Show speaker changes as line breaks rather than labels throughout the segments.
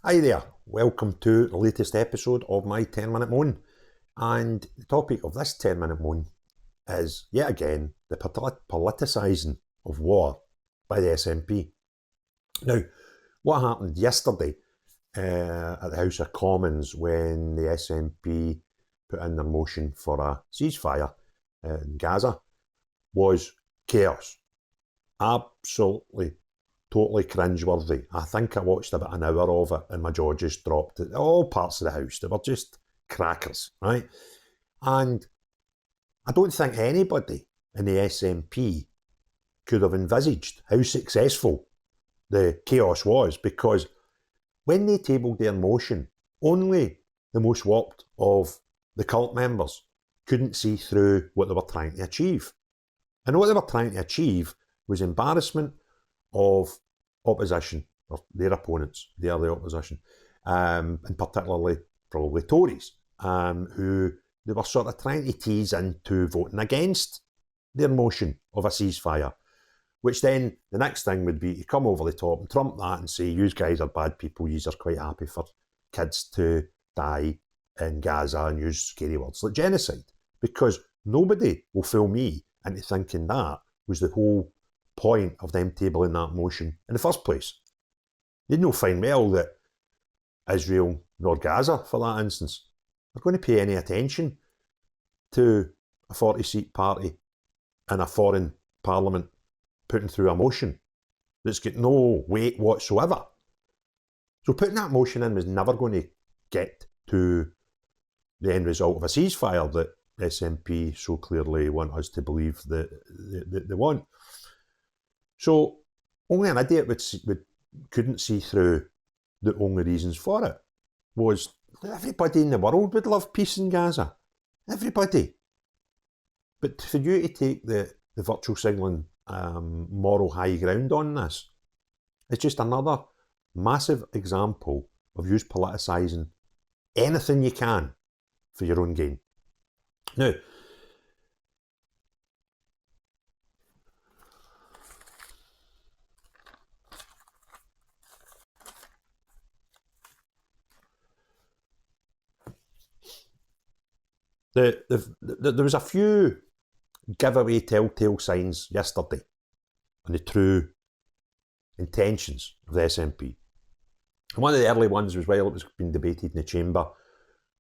Hi there, welcome to the latest episode of my 10-minute moan. And the topic of this 10-minute moan is, yet again, the politicising of war by the SNP. Now, what happened yesterday at the House of Commons when the SNP put in their motion for a ceasefire in Gaza was chaos. Absolutely, totally cringeworthy. I think I watched about an hour of it and my jaw just dropped at all parts of the House. They were just crackers, right? And I don't think anybody in the SNP could have envisaged how successful the chaos was, because when they tabled their motion, only the most warped of the cult members couldn't see through what they were trying to achieve. And what they were trying to achieve was embarrassment of opposition, or their opponents, they are the opposition, and particularly probably Tories, who they were sort of trying to tease into voting against their motion of a ceasefire, which then the next thing would be to come over the top and trump that and say, you guys are bad people, you are quite happy for kids to die in Gaza, and use scary words like genocide, because nobody will fool me into thinking that was the whole point of them tabling that motion in the first place. They'd know fine well that Israel nor Gaza, for that instance, are going to pay any attention to a 40-seat party in a foreign parliament putting through a motion that's got no weight whatsoever. So putting that motion in was never going to get to the end result of a ceasefire that SNP so clearly want us to believe that they want. So only an idiot couldn't see through the only reasons for it was that everybody in the world would love peace in Gaza. Everybody. But for you to take the virtual signalling moral high ground on this, it's just another massive example of you politicising anything you can for your own gain. Now, there was a few giveaway telltale signs yesterday on the true intentions of the SNP. And one of the early ones was, while it was being debated in the chamber,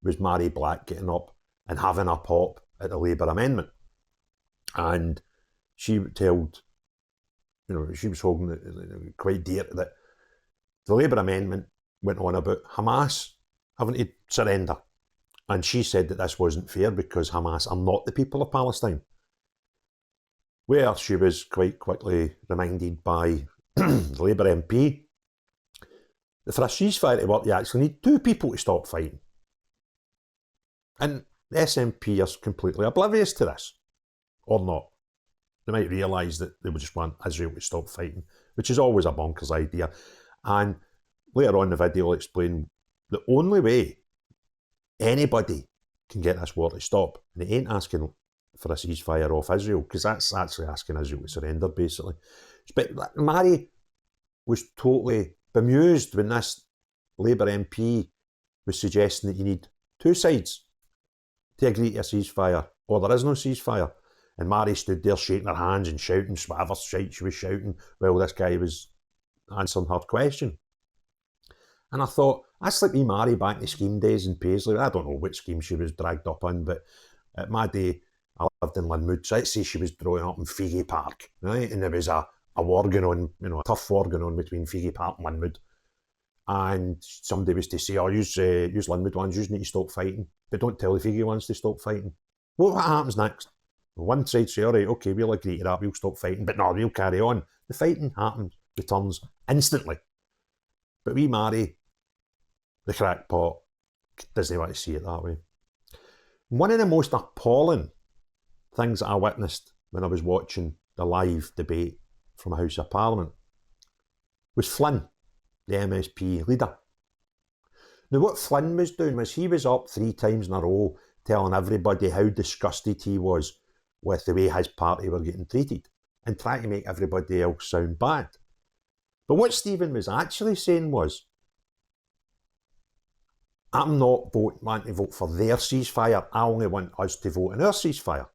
was Mhairi Black getting up and having a pop at the Labour amendment. And she told, she was holding it quite dear that the Labour amendment went on about Hamas having to surrender. And she said that this wasn't fair because Hamas are not the people of Palestine. Where she was quite quickly reminded by the Labour MP that for a ceasefire to work, you actually need two people to stop fighting. And the SNP are completely oblivious to this, or not. They might realise that they would just want Israel to stop fighting, which is always a bonkers idea. And later on in the video, I'll explain the only way anybody can get this war to stop, and it ain't asking for a ceasefire off Israel, because that's actually asking Israel to surrender, basically. But Mhairi was totally bemused when this Labour MP was suggesting that you need two sides to agree to a ceasefire, or there is no ceasefire. And Mhairi stood there shaking her hands and shouting, whatever shite she was shouting, while this guy was answering her question. And I thought, that's like me Mhairi back in the scheme days in Paisley. I don't know which scheme she was dragged up in, but at my day, I lived in Linwood, so let's say she was growing up in Figgy Park, right? And there was a war going on, a tough war going on between Figgy Park and Linwood. And somebody was to say, use Linwood ones, you need to stop fighting, but don't tell the Figgy ones to stop fighting. Well, what happens next? One side say, all right, okay, we'll agree to that, we'll stop fighting, but no, we'll carry on. The fighting returns instantly. But we Mhairi, the crackpot, doesn't want to see it that way. One of the most appalling things that I witnessed when I was watching the live debate from the House of Parliament was Flynn, the MSP leader. Now, what Flynn was doing was he was up 3 times in a row telling everybody how disgusted he was with the way his party were getting treated and trying to make everybody else sound bad. But what Stephen was actually saying was, I'm not wanting to vote for their ceasefire. I only want us to vote on our ceasefire.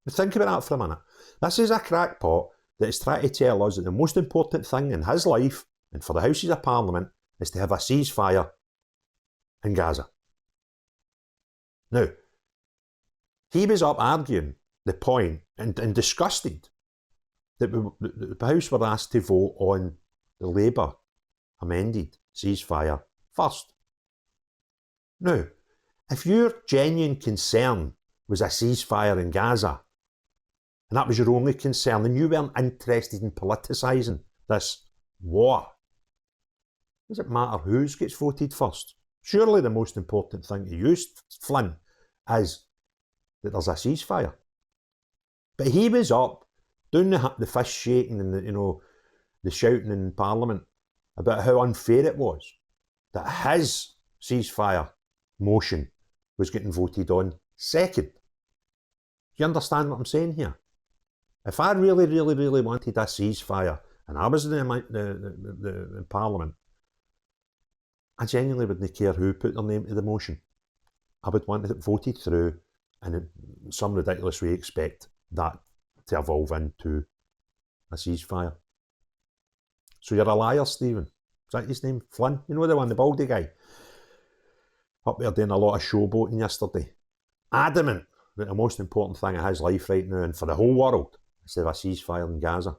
But think about that for a minute. This is a crackpot that is trying to tell us that the most important thing in his life and for the Houses of Parliament is to have a ceasefire in Gaza. Now, he was up arguing the point and disgusted that the House were asked to vote on the Labour amended ceasefire first. Now, if your genuine concern was a ceasefire in Gaza, and that was your only concern, and you weren't interested in politicising this war, does it matter whose gets voted first? Surely the most important thing to you, Flynn, is that there's a ceasefire. But he was up doing the fist shaking and the shouting in Parliament about how unfair it was that his ceasefire motion was getting voted on second. You understand what I'm saying here? If I really, really, really wanted a ceasefire and I was in the Parliament, I genuinely wouldn't care who put their name to the motion. I would want it voted through and in some ridiculous way expect that to evolve into a ceasefire. So you're a liar, Stephen. Is that his name? Flynn? You know the one, the baldy guy? Up there doing a lot of showboating yesterday. Adamant that the most important thing in his life right now and for the whole world is to have a ceasefire in Gaza.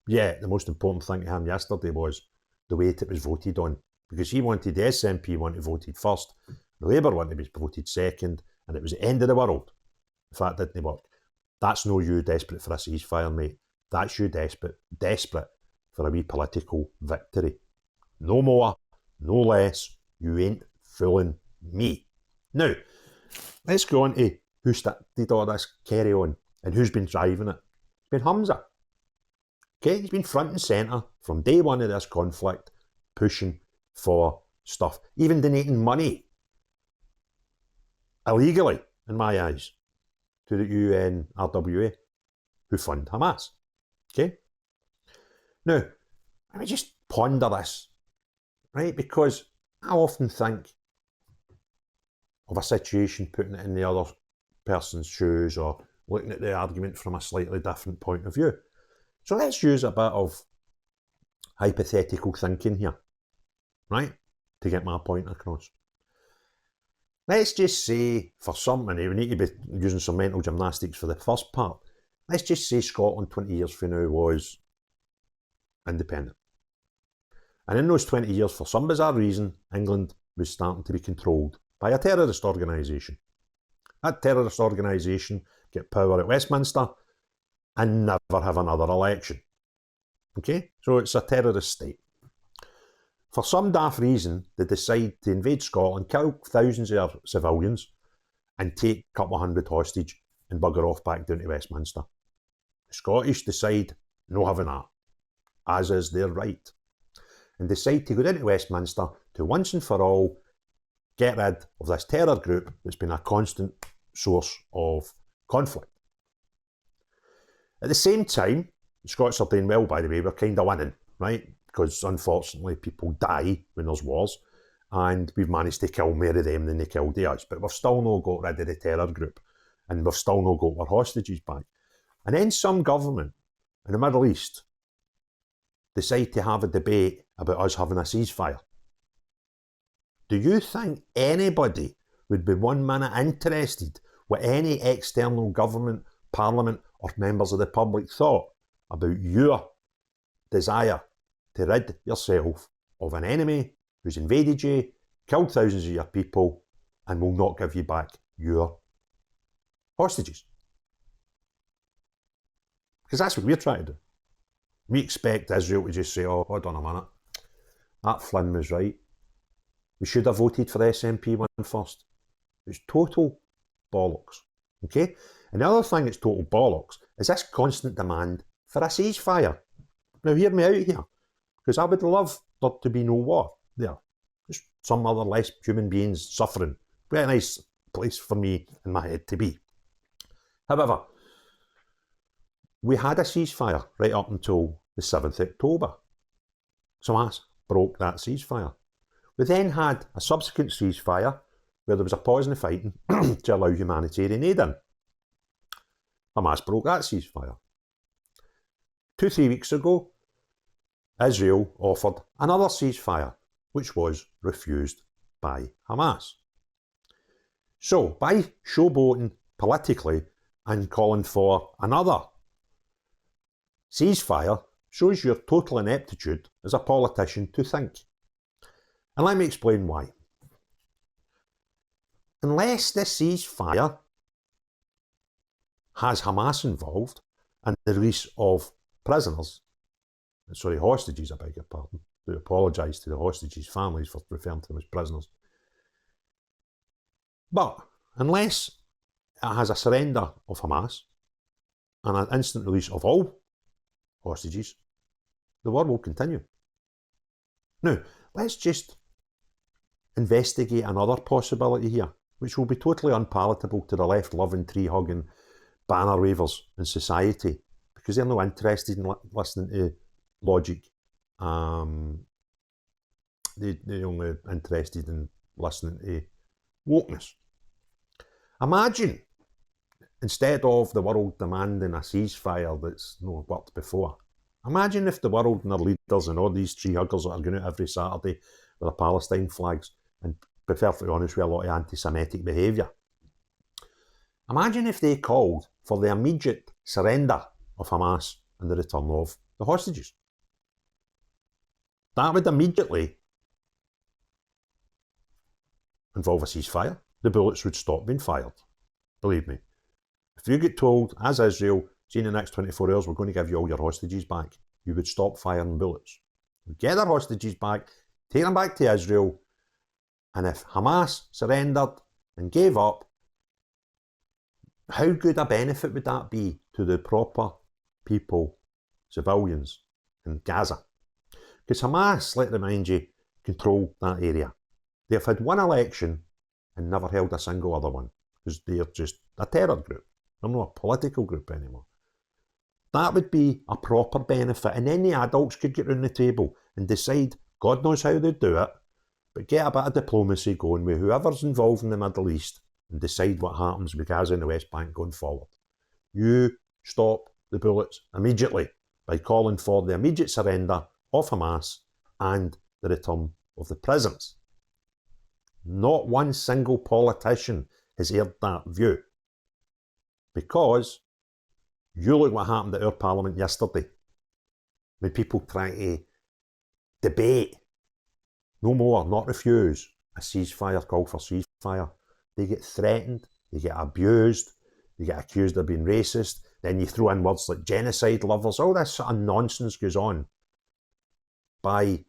Yeah, the most important thing to him yesterday was the way it was voted on. Because he wanted the SNP wanted voted first, the Labour wanted to be voted second, and it was the end of the world if that didn't work. That's no you desperate for a ceasefire, mate. That's you desperate for a wee political victory. No more, no less. You ain't fooling me. Now, let's go on to who started all this carry on and who's been driving it. It's been Humza. Okay, he's been front and centre from day one of this conflict, pushing for stuff, even donating money, illegally, in my eyes, to the UNRWA, who fund Hamas. Okay? Now, let me just ponder this, right? Because I often think of a situation, putting it in the other person's shoes or looking at the argument from a slightly different point of view. So let's use a bit of hypothetical thinking here, right, to get my point across. Let's just say, for some, and we need to be using some mental gymnastics for the first part, let's just say Scotland 20 years from now was independent. And in those 20 years, for some bizarre reason, England was starting to be controlled by a terrorist organisation. That terrorist organisation get power at Westminster and never have another election. Okay? So it's a terrorist state. For some daft reason, they decide to invade Scotland, kill thousands of civilians, and take a couple of hundred hostage and bugger off back down to Westminster. The Scottish decide no having that, as is their right, and decide to go down to Westminster to once and for all get rid of this terror group that's been a constant source of conflict. At the same time, the Scots are doing well, by the way. We're kind of winning, right? Because unfortunately people die when there's wars, and we've managed to kill more of them than they killed us. But we've still not got rid of the terror group, and we've still not got our hostages back. And then some government in the Middle East decide to have a debate about us having a ceasefire. Do you think anybody would be 1 minute interested what any external government, parliament, or members of the public thought about your desire to rid yourself of an enemy who's invaded you, killed thousands of your people, and will not give you back your hostages? Because that's what we're trying to do. We expect Israel to just say, oh, hold on a minute, that Flynn was right. We should have voted for the SNP one first. It's total bollocks. Okay? And the other thing that's total bollocks is this constant demand for a ceasefire. Now, hear me out here, because I would love there to be no war there. Just some other less human beings suffering. Very nice place for me in my head to be. However, we had a ceasefire right up until the 7th of October. So Hamas broke that ceasefire. We then had a subsequent ceasefire where there was a pause in the fighting to allow humanitarian aid in. Hamas broke that ceasefire. 2-3 weeks ago, Israel offered another ceasefire, which was refused by Hamas. So, by showboating politically and calling for another ceasefire shows your total ineptitude as a politician to think. And let me explain why. Unless this ceasefire has Hamas involved and the release of prisoners, hostages, I beg your pardon, I do apologise to the hostages' families for referring to them as prisoners. But unless it has a surrender of Hamas and an instant release of all hostages, the war will continue. Now, let's just investigate another possibility here, which will be totally unpalatable to the left-loving, tree-hugging, banner-wavers in society, because they're not interested in listening to logic. They're only interested in listening to wokeness. Imagine, instead of the world demanding a ceasefire that's not worked before, imagine if the world and their leaders and all these tree huggers that are going out every Saturday with their Palestine flags and, to be perfectly honest, with a lot of anti-Semitic behaviour. Imagine if they called for the immediate surrender of Hamas and the return of the hostages. That would immediately involve a ceasefire. The bullets would stop being fired. Believe me. If you get told, as Israel, see in the next 24 hours, we're going to give you all your hostages back, you would stop firing bullets. Get their hostages back, take them back to Israel, and if Hamas surrendered and gave up, how good a benefit would that be to the proper people, civilians in Gaza? Because Hamas, let me remind you, control that area. They've had one election and never held a single other one, because they're just a terror group. They're not a political group anymore. That would be a proper benefit, and then the adults could get round the table and decide, God knows how they'd do it, but get a bit of diplomacy going with whoever's involved in the Middle East and decide what happens with Gaza and the West Bank going forward. You stop the bullets immediately by calling for the immediate surrender of Hamas and the return of the prisoners. Not one single politician has aired that view, because you look what happened at our parliament yesterday when people try to debate, no more, not refuse, a ceasefire, call for ceasefire. They get threatened, they get abused, they get accused of being racist, then you throw in words like genocide lovers, all this sort of nonsense goes on by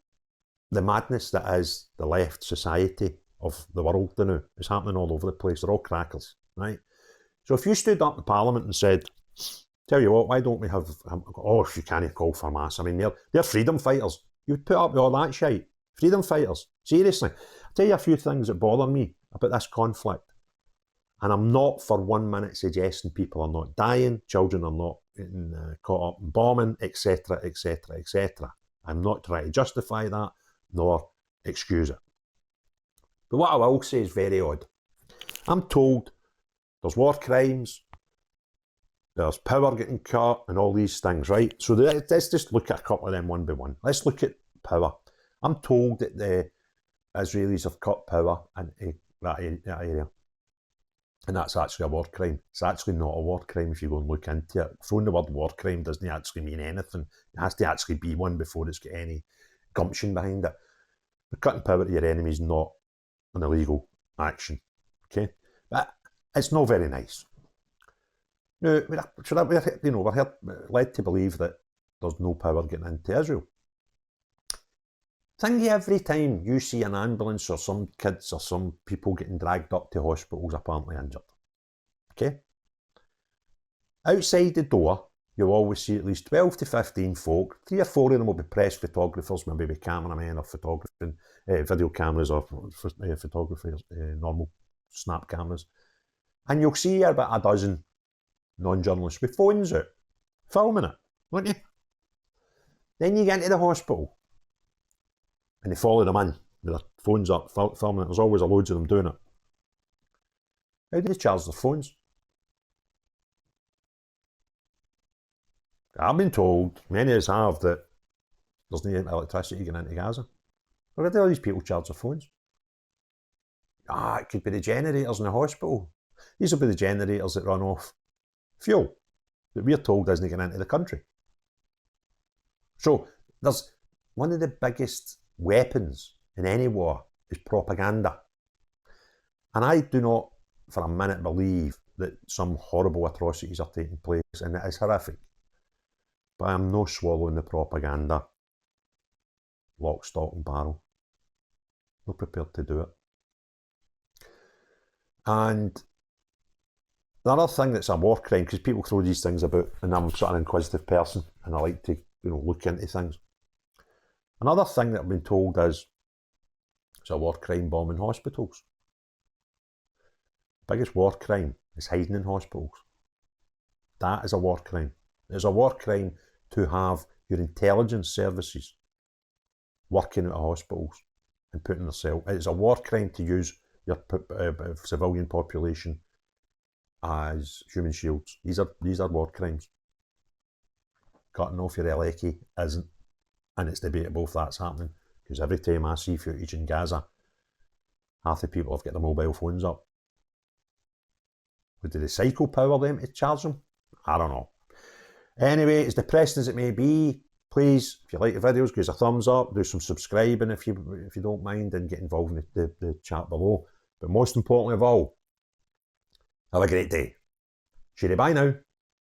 the madness that is the left society of the world now. It's happening all over the place. They're all crackers, right? So if you stood up in Parliament and said, tell you what, why don't we have, if you can't call for Hamas, I mean, they're freedom fighters. You would put up with all that shite. Freedom fighters. Seriously. I'll tell you a few things that bother me about this conflict. And I'm not for 1 minute suggesting people are not dying, children are not getting caught up in bombing, etc., etc., etc. I'm not trying to justify that, nor excuse it. But what I will say is very odd. I'm told there's war crimes, there's power getting cut, and all these things, right? So let's just look at a couple of them one by one. Let's look at power. I'm told that the Israelis have cut power in that area. And that's actually a war crime. It's actually not a war crime if you go and look into it. Throwing the word war crime doesn't actually mean anything. It has to actually be one before it's got any gumption behind it. But cutting power to your enemy is not an illegal action. Okay? But it's not very nice. Now, we're led to believe that there's no power getting into Israel. Think every time you see an ambulance or some kids or some people getting dragged up to hospitals apparently injured. Okay? Outside the door, you'll always see at least 12 to 15 folk. 3 or 4 of them will be press photographers, maybe with cameramen or photographing, video cameras or photographers, normal snap cameras. And you'll see about a dozen non-journalists with phones out, filming it, won't you? Then you get into the hospital and they follow them in. with their phones up, filming it. There's always loads of them doing it. How do they charge their phones? I've been told, many of us have, that there's no electricity getting into Gaza. Where do all these people charge their phones? It could be the generators in the hospital. These will be the generators that run off fuel that we're told isn't getting into the country. So there's one of the biggest weapons in any war is propaganda. And I do not for a minute believe that some horrible atrocities are taking place, and it is horrific. But I am no swallowing the propaganda lock, stock and barrel. Not prepared to do it. And the other thing that's a war crime, because people throw these things about, and I'm sort of an inquisitive person, and I like to look into things. Another thing that I've been told is it's a war crime bombing hospitals. The biggest war crime is hiding in hospitals. That is a war crime. It's a war crime to have your intelligence services working at hospitals and putting themselves. It's a war crime to use your civilian population as human shields. These are war crimes. Cutting off your Alecki isn't, and it's debatable if that's happening, because every time I see footage in Gaza, half the people have got their mobile phones up. Would the psycho power them to charge them? I don't know. Anyway, as depressing as it may be, please, if you like the videos, give us a thumbs up, do some subscribing if you don't mind, and get involved in the chat below. But most importantly of all, have a great day. Cheery bye now.